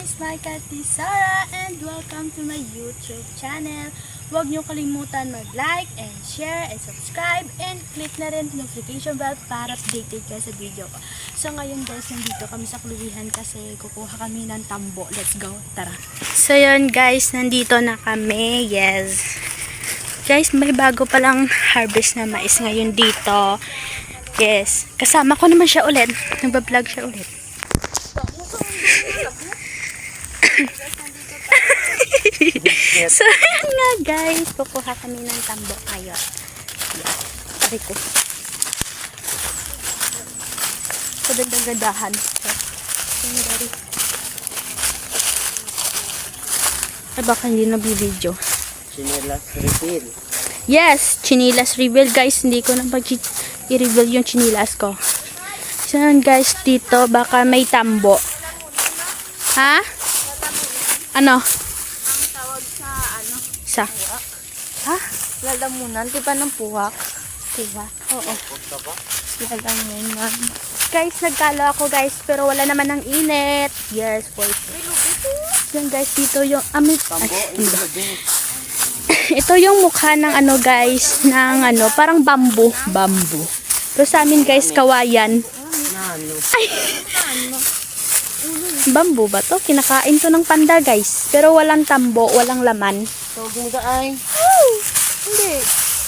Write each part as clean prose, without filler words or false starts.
is Kati Sara and welcome to my YouTube channel. Huwag niyo kalimutan mag-like and share and subscribe and click na rin notification bell para updated kayo sa video ko. So ngayon guys, nandito kami sa Kluwihan kasi kukuha kami ng tambo. Let's go, tara. So yun guys, nandito na kami. Yes. Guys, may bago palang harvest na mais ngayon dito. Yes. Kasama ko naman siya ulit. Nagbablog siya ulit. So, ayan nga guys. Kukuha kami ng tambo ngayon. Pari ko. So, ganda-gandahan. Ay, baka hindi nabibidyo. Chinilas refill. Yes, chinilas reveal guys. Hindi ko na i-reveal yung chinilas ko. So, guys, dito baka may tambo. Ha? Ano? Ang tawag sa ano? Sa? Puwak. Ha? Lalamunan, di ba ng puwak? Diba? Oo. Lalamunan. Guys, nagkalo ako guys, pero wala naman ng init. Yes, for sure. May lubito. Yan guys, dito yung amit. Tambo, Ito yung mukha ng ano guys, ng ano, parang bamboo. Bamboo. Pero sa amin guys, kawayan. Nano. Ay! Bamboo ba to? Kinakain to ng panda guys. Pero walang tambo, walang laman. Tawag mo ka ay. Hindi.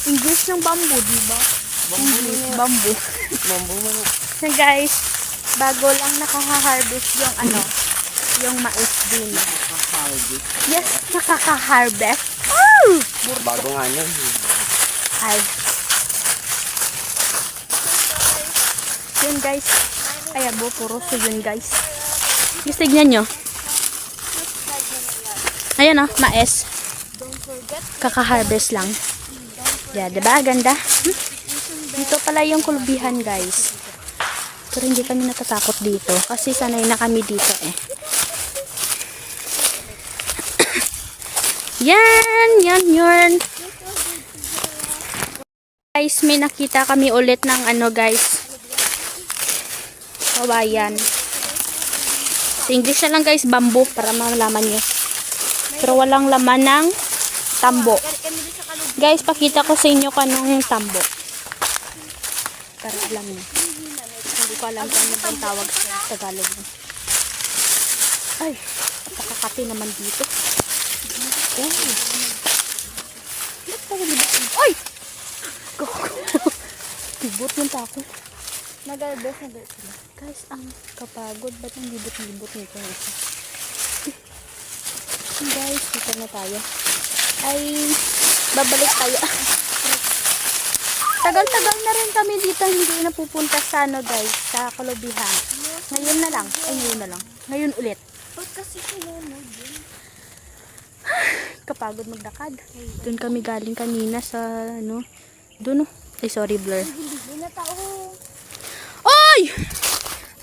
English ng bamboo, diba? Bamboo. Bambo man. So guys, bago lang nakaka-harvest yung ano, yung mais din. Nakaka-harvest. Yes, nakaka-harvest. Woo! Bago nga nun. Ay. Yun guys. Ay, abo, puro so yun guys. Just tignan nyo. Ayan o, mais. Kaka-harvest lang. Yeah, diba? Ganda. Dito pala yung Kluwihan guys. Pero hindi kami natatakot dito. Kasi sanay na kami dito eh. Yan. Guys, may nakita kami ulit ng ano guys. Kawayan. Sa English na lang guys, bamboo para malaman nyo. Pero walang laman ng tambo. Guys, pakita ko sa inyo kanong tambo. Para alam nyo. Hindi ko alam kung ano bang tawag sa Tagalog. Ay, napakakapi naman dito. Oh. Ay! Tibot yung tako. Nag-albes na dito. Guys, ang kapagod. Ba't ang libot-libot nito? Guys, dito na tayo. Ay, babalik tayo. Tagal-tagal na rin kami dito. Hindi napupunta sa ano guys, sa Kluwihan. Ngayon na lang. Ay, ngayon na lang. Ngayon ulit. Ba't kasi sinunod yun? Kapagod magdakad. Doon kami galing kanina sa ano. Doon oh. Ay, sorry, blur. Hindi na tao. Oy!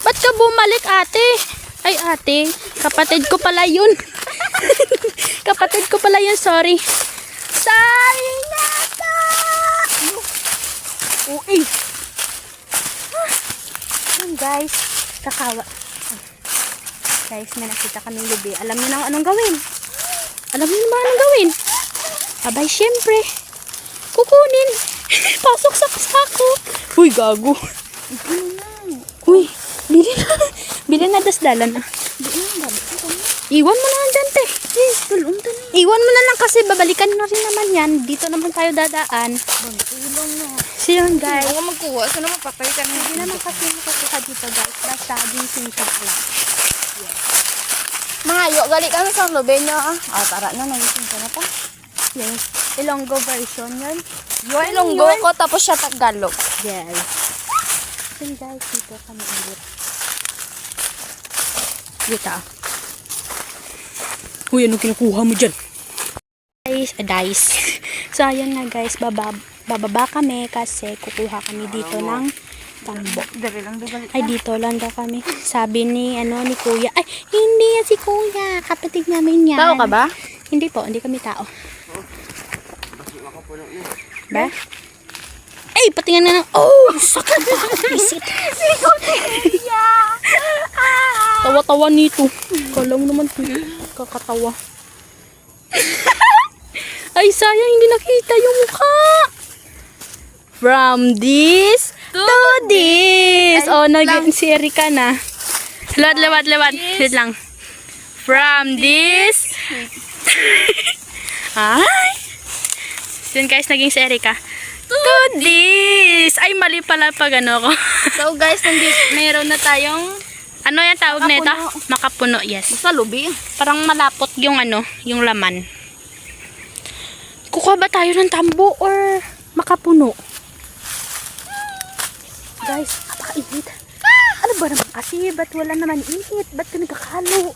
Ba't ka bumalik, ate? Ay, ate. Kapatid ko pala yun. Kapatid ko pala yun, sorry. Sorry na ka! Uy! Yan, guys. Kakawa. Guys, may nakita kaming lubi. Alam niyo na anong gawin. Alam niyo naman anong gawin. Abay, syempre. Kukunin. Pasok sa sako. Uy, gago. Uy, bili na dasdalan na. Iwan mo na lang dyan, te. Iwan mo na lang kasi babalikan na rin naman yan. Dito naman tayo dadaan. So yun, guys. Ako magkuha. Saan naman patay ka na? Hindi naman kasi makakuha dito, guys. Basta ginseng shop lang. Mga yo, gali ka na sa lobe niya ah. Ah, tara na. Nagitin ka na pa. Yes. Ilonggo version yun. Yung Ilonggo ko, tapos siya Tagalog. Yes. So guys, dito kami ulit. Dito. Uy, ano kinukuha mo dyan? Guys. So, ayan nga guys, bababa kami kasi kukuha kami dito ng tambo. Dali lang, dali. Ay, dito lang daw kami. Sabi ni kuya. Ay, hindi yan si kuya. Kapatid namin yan. Tao ka ba? Hindi po, hindi kami tao. Ba? Ay, patingin na ng... Oh! Sakit na! Isit! Tawa-tawa nito. Kala mo naman kakatawa. Ay, sayang hindi nakita yung mukha. From this to this. Oh, naging si Erika na. Lewat. Wait lang. From this. Ay. Yun guys, naging si Erika. To this. Ay, mali pala pag ano ko. So guys, meron na tayong Ano yung tawag na ito? Makapuno, yes. basta lubi. Parang malapot yung ano, yung laman. Kukuha ba tayo ng tambo or makapuno? Guys, napakainit. Ano ba naman kasi? Ba't wala naman init? Ba't ka nagkakalo?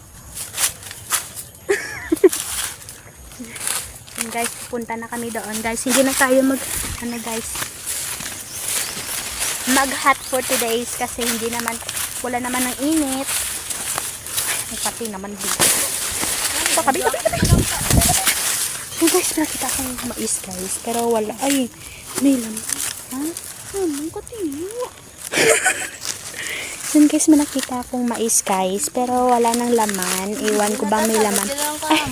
And guys, punta na kami doon. Guys, hindi na tayo mag hot for today's kasi wala naman ng init. Ay, pati naman dito. Kabi. So guys, nakita akong mais guys. Pero wala. Ay, may laman. Ha? Ano ko tingin? So guys, may nakita akong mais guys. Pero wala nang laman. Iwan ko bang may laman. Ay.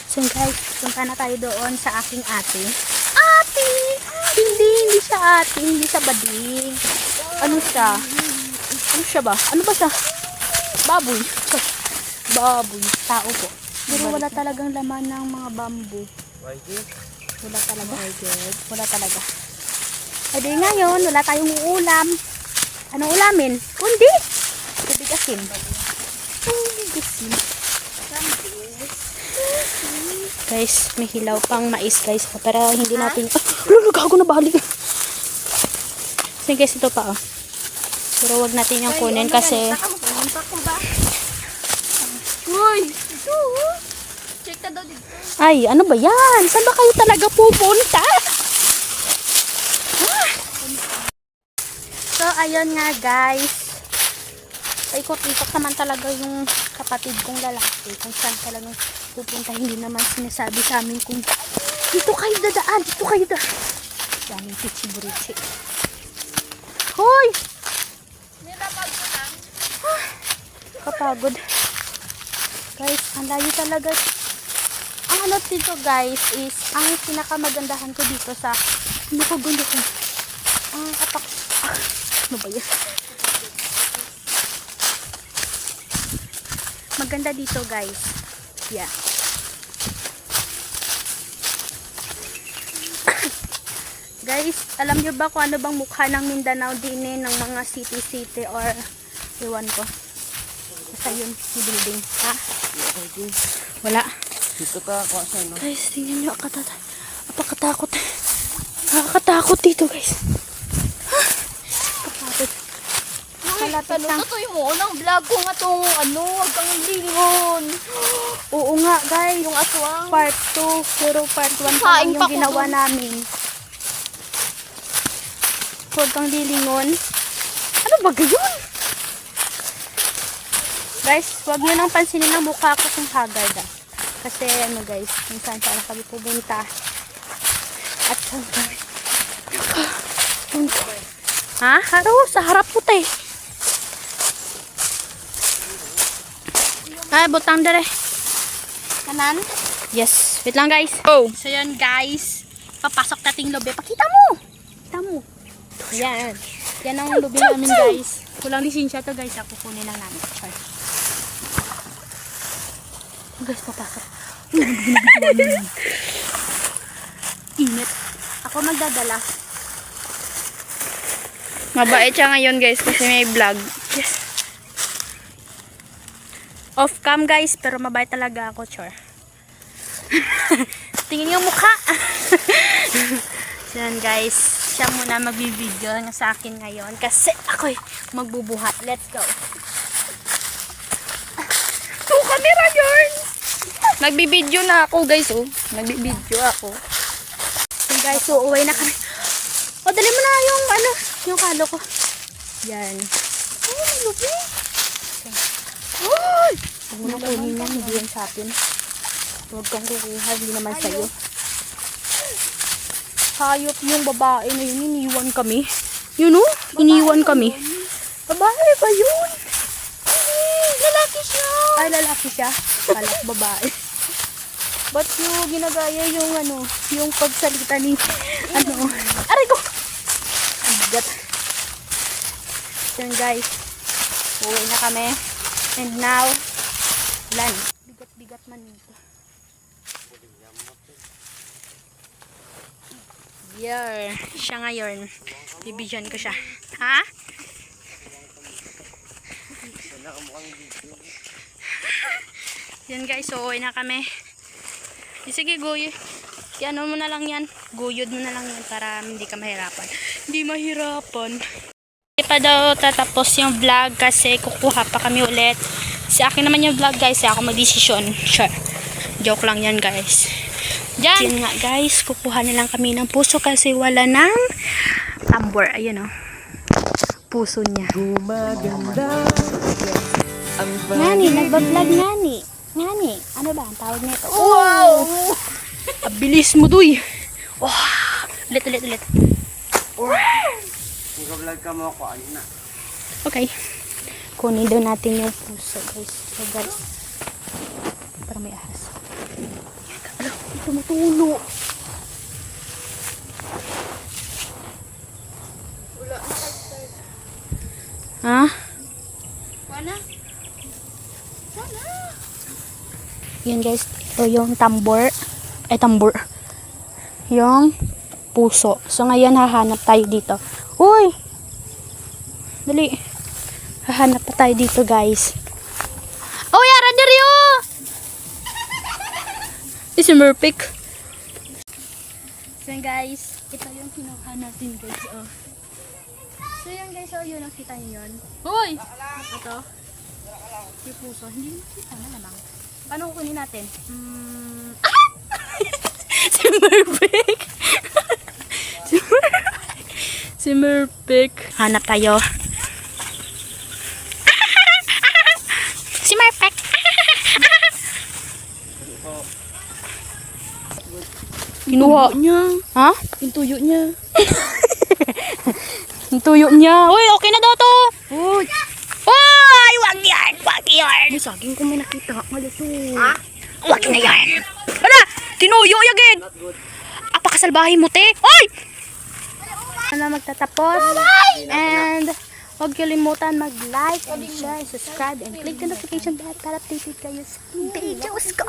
So guys, punta na tayo doon sa aking ate. Ate! Hindi siya ate. Hindi siya bading. Ano siya? Ano siya ba? Ano ba siya? Baboy. Baboy. Tao po. Pero wala talagang laman ng mga bamboo. Wala talaga. Wala talaga. E di ngayon, wala tayong uulam. Anong ulamin? Kundi. Tubig asin. Tubig asin. Guys, may hilaw pang mais guys. Pero hindi natin... Gago na balik. So guys, ito pa oh. Pero wag natin yung kunin kasi... Uy! Check ka daw dito. Ay, ano ba yan? Saan ba kayo talaga pupunta? So, ayun nga guys. Paikot-ikot naman talaga yung kapatid kong lalaki. Kung saan talaga pupunta. Hindi naman sinasabi sa amin kung dito kayo dadaan. Dito kayo dadaan. Daming pichi-burichi. Hoy! Kapagod. Guys, ang layo talaga. Ang ano dito guys is, ang pinakamagandahan ko dito sa nakugundo ko. Ang apak. Ano ba yan? Maganda dito guys. Yeah. Guys, alam nyo ba kung ano bang mukha ng Mindanao din ng mga city or iwan ko? Basta yun, yung building. Ha? Wala. Dito ka, kuha sa ino. Guys, tingnan nyo. Apakatakot. Nakakatakot dito guys. Kapatid. Kalapit lang. Tutuloy mo, unang vlog ko nga tong wag kang lingon. Oo nga guys. Yung aswang. Part 2. Pero part 1 pa lang yung ginawa namin. Huwag kang lilingon. Ano ba gayon? Guys, huwag nyo nang pansinin ang mukha ko kung haggard ah. Kasi ano guys, kung saan kami pupunta. At saan kami punta. Ha? Haro, sa harap po tayo. Ay, butang dere. Kanan? Yes. Wait lang guys. Oh. So yun guys. Papasok nating lobe. Pakita mo. Pakita mo. Yan. Yan ang lobe namin guys. Kulang lisensya to guys. Ako kunin lang namin. Char. Guys, papasok. Init. Ako magdadala. Mabait siya ngayon guys kasi may vlog. Yes. Off cam guys, pero mabait talaga ako, chor. Tingin yung mukha. So yan guys, siya muna magbibideo nga sa akin ngayon kasi ako'y magbubuhat. Let's go. So, camera yun! Nagbibideo na ako guys oh. Nagbibideo ako. So guys, so uwi na kami. O, dali mo na yung ano, yung kalo ko. Yan. Oh, lubi. Uy! Huwag mo na kunin yan, hindi yan sa atin. Huwag kang kukuha, hindi naman sa'yo. hayop yung babae na yun. Iniwan kami. Yun o, iniwan kami. Babae ba yun? Lalaki siya. Ay, lalaki siya. Kala ko babae. Ba't yung ginagaya yung yung pagsalita ni, aray ko! Ang bigat. So guys, uwi na kami. And now, lan. Bigat-bigat man nito. Yer, siya ngayon. Bibigyan ko siya. Ha? Yan guys, so uwi na kami. Sige, guyod. Ano mo na lang yan. Guyod mo na lang yan para hindi ka mahirapan. Hindi mahirapan. Hindi pa daw tatapos yung vlog kasi kukuha pa kami ulit. Sa akin naman yung vlog guys, ako mag-desisyon. Sure. Joke lang yan guys. Diyan. Yun nga guys, kukuha na lang kami ng puso kasi wala ng tambor. Ayun o. Puso niya. Ngani, nagbablog ngani. Ngani, ano ba ang tawag nito? Wow! Abilis mo duy. Wow! Ulit. Nag-vlog ka mo ako, ayun na. Okay. Kunin daw natin yung puso guys. So guys, para may ahas. Alam, tumutulo. Ha? Wala. Yan guys, ito yung tambor. Ay, tambor. Yung puso. So ngayon hahanap tayo dito. Uy! Dali. Hahanap pa tayo dito guys. Oh, yara diryo! Si Murpik. So yan guys, ito yung kinuha natin guys. Oh. So yan guys, oh yun, nakita niyo yun. Uy! Ito. Yung puso. Hindi nakita na naman. Paano kukunin natin? Si Murpik. Si Murpik. Hanap tayo. Si Murpik. Kinuha niya. Ha? Yung tuyo niya. Yung tuyo niya. Uy, okay na daw to. Uy! Uy, wag yan. Wag yan. May saging ko may nakita. Malito. Ha? Wag na yan. Wala! Tinuyo yagin! Apakasalbahin mo, te! Oy! Na magtatapos. And huwag kalimutan mag-like and share, subscribe, and click the notification bell para updated kayo sa videos ko.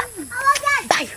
Bye!